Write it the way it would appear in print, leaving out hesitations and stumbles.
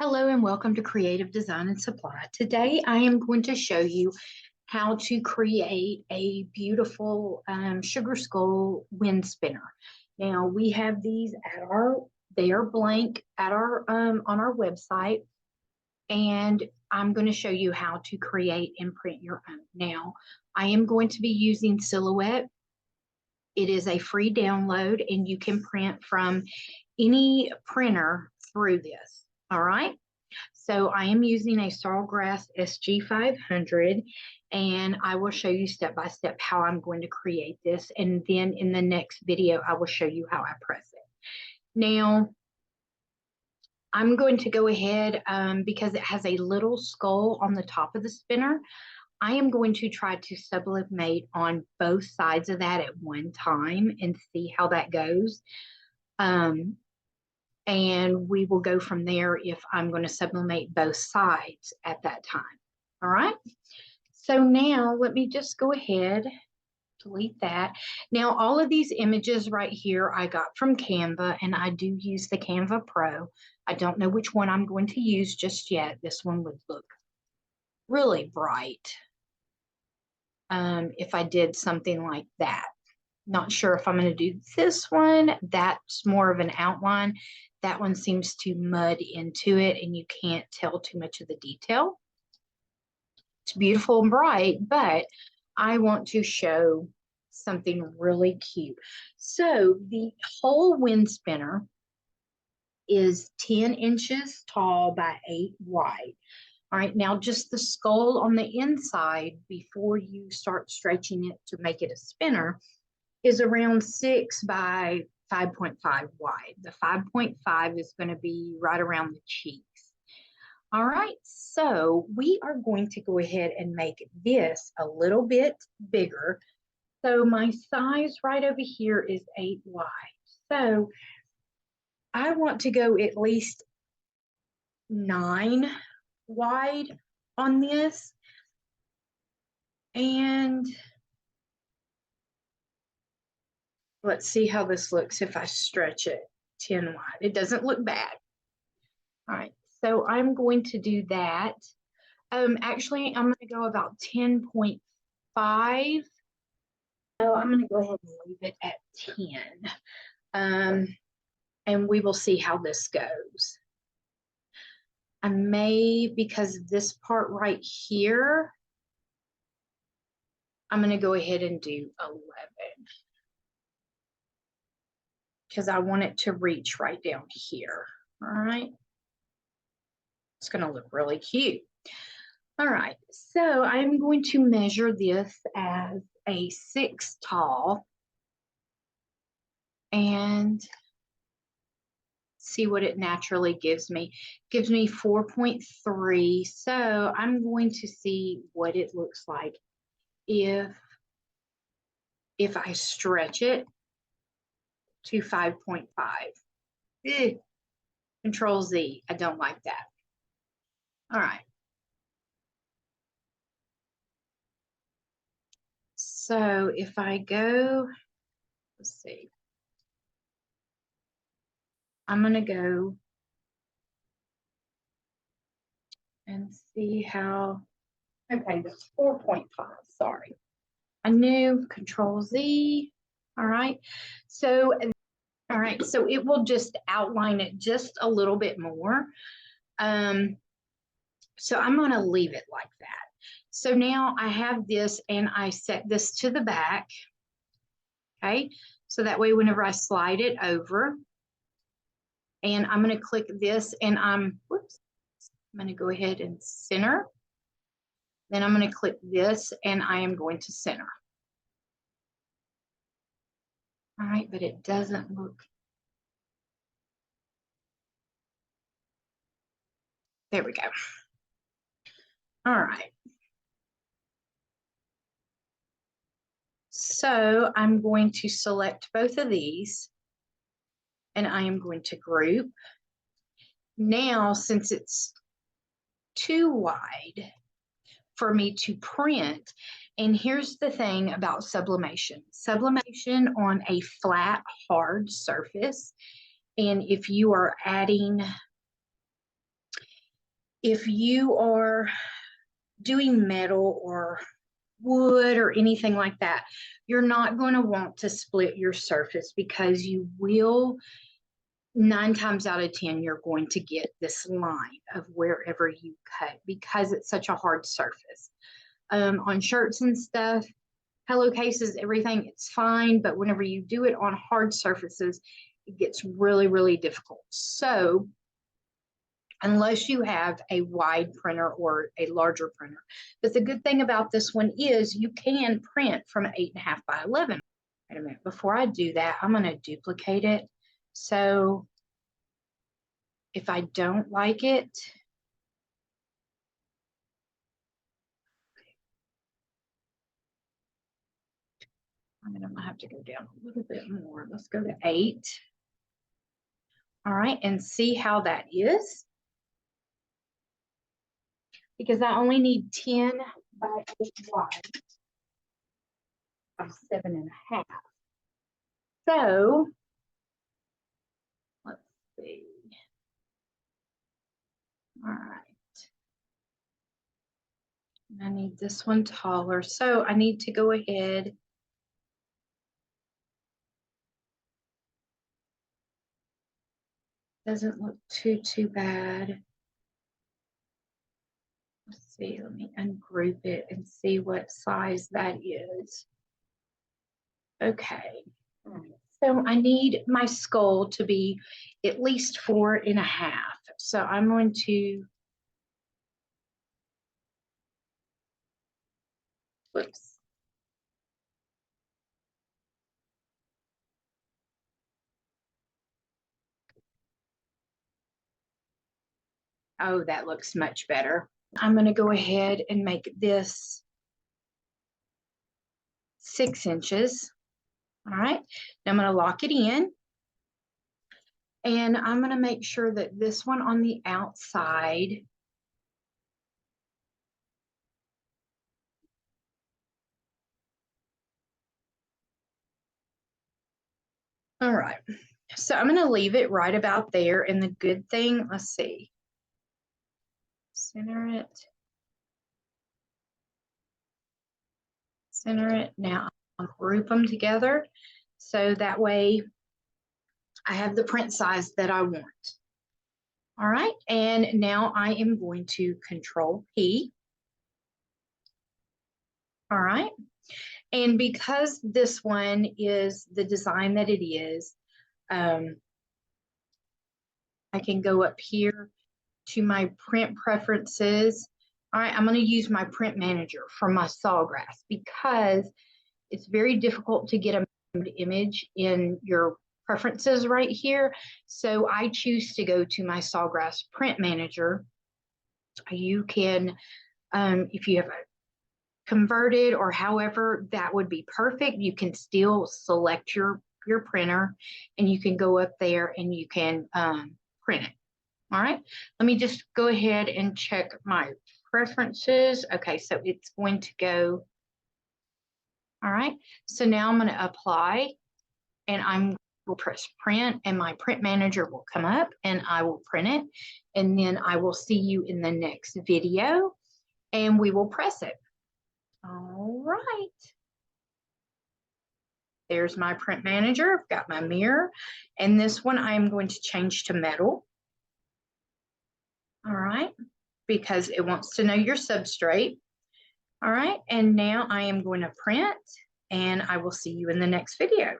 Hello and welcome to Creative Design and Supply. Today I am going to show you how to create a beautiful sugar skull wind spinner. Now we have these they are blank at our on our website, and I'm going to show you how to create and print your own. Now I am going to be using Silhouette. It is a free download and you can print from any printer through this. All right. So I am using a Sawgrass SG500, and I will show you step by step how I'm going to create this. And then in the next video, I will show you how I press it. Now, I'm going to go ahead because it has a little skull on the top of the spinner. I am going to try to sublimate on both sides of that at one time and see how that goes. And we will go from there if I'm going to sublimate both sides at that time. All right. So now let me just go ahead, delete that. Now all of these images right here I got from Canva, and I do use the Canva Pro. I don't know which one I'm going to use just yet. This one would look really bright if I did something like that. Not sure if I'm going to do this one. That's more of an outline. That one seems to mud into it and you can't tell too much of the detail. It's beautiful and bright, but I want to show something really cute. So the whole wind spinner is 10 inches tall by 8 wide. All right, now just the skull on the inside before you start stretching it to make it a spinner is around 6 by 5.5 wide. The 5.5 is going to be right around the cheeks. All right, so we are going to go ahead and make this a little bit bigger. So my size right over here is 8 wide. So I want to go at least 9 wide on this. And let's see how this looks if I stretch it 10 wide. It doesn't look bad. All right, so I'm going to do that. Actually, I'm going to go about 10.5. So I'm going to go ahead and leave it at 10. And we will see how this goes. I may, because this part right here, I'm going to go ahead and do 11. Because I want it to reach right down here. All right. It's going to look really cute. All right. So I'm going to measure this as a 6 tall and see what it naturally gives me. It gives me 4.3. So I'm going to see what it looks like if I stretch it to 5.5. Control Z. I don't like that. All right. So if I go, let's see. I'm going to go and see how, okay, that's 4.5, sorry. I knew, Control Z. All right. So, all right, so it will just outline it just a little bit more. So I'm going to leave it like that. So now I have this and I set this to the back. Okay, so that way whenever I slide it over, and I'm going to click this and I'm going to go ahead and center. Then I'm going to click this and I am going to center. All right, but it doesn't look. There we go. All right. So I'm going to select both of these and I am going to group. Now, since it's too wide for me to print, and here's the thing about sublimation. Sublimation on a flat, hard surface, and if you are adding if you are doing metal or wood or anything like that, you're not going to want to split your surface because you will, 9 times out of 10, you're going to get this line of wherever you cut because it's such a hard surface. On shirts and stuff, pillowcases, everything, it's fine. But whenever you do it on hard surfaces, it gets really, really difficult. So unless you have a wide printer or a larger printer. But the good thing about this one is you can print from 8.5 by 11. Wait a minute, before I do that, I'm going to duplicate it. So if I don't like it, I'm going to have to go down a little bit more. Let's go to 8. All right, and see how that is. Because I only need 10 by 8 wide of 7.5. So let's see. All right. I need this one taller. So I need to go ahead. Doesn't look too bad. Let's see, let me ungroup it and see what size that is. Okay. So I need my skull to be at least 4.5. So I'm going to, whoops. Oh, that looks much better. I'm going to go ahead and make this 6 inches. All right. Now I'm going to lock it in. And I'm going to make sure that this one on the outside all right. So I'm going to leave it right about there. And the good thing, let's see. Center it. Center it. Now I'll group them together. So that way I have the print size that I want. All right. And now I am going to Control P. All right. And because this one is the design that it is, I can go up here to my print preferences. All right, I'm going to use my print manager for my Sawgrass because it's very difficult to get an image in your preferences right here. So I choose to go to my Sawgrass print manager. You can, if you have a converted or however, that would be perfect. You can still select your printer and you can go up there and you can print it. All right, let me just go ahead and check my preferences. Okay, so it's going to go. All right, so now I'm going to apply and I'm will press print and my print manager will come up and I will print it. And then I will see you in the next video and we will press it. All right. There's my print manager. I've got my mirror. And this one I'm going to change to metal. All right. Because it wants to know your substrate. All right. And now I am going to print and I will see you in the next video.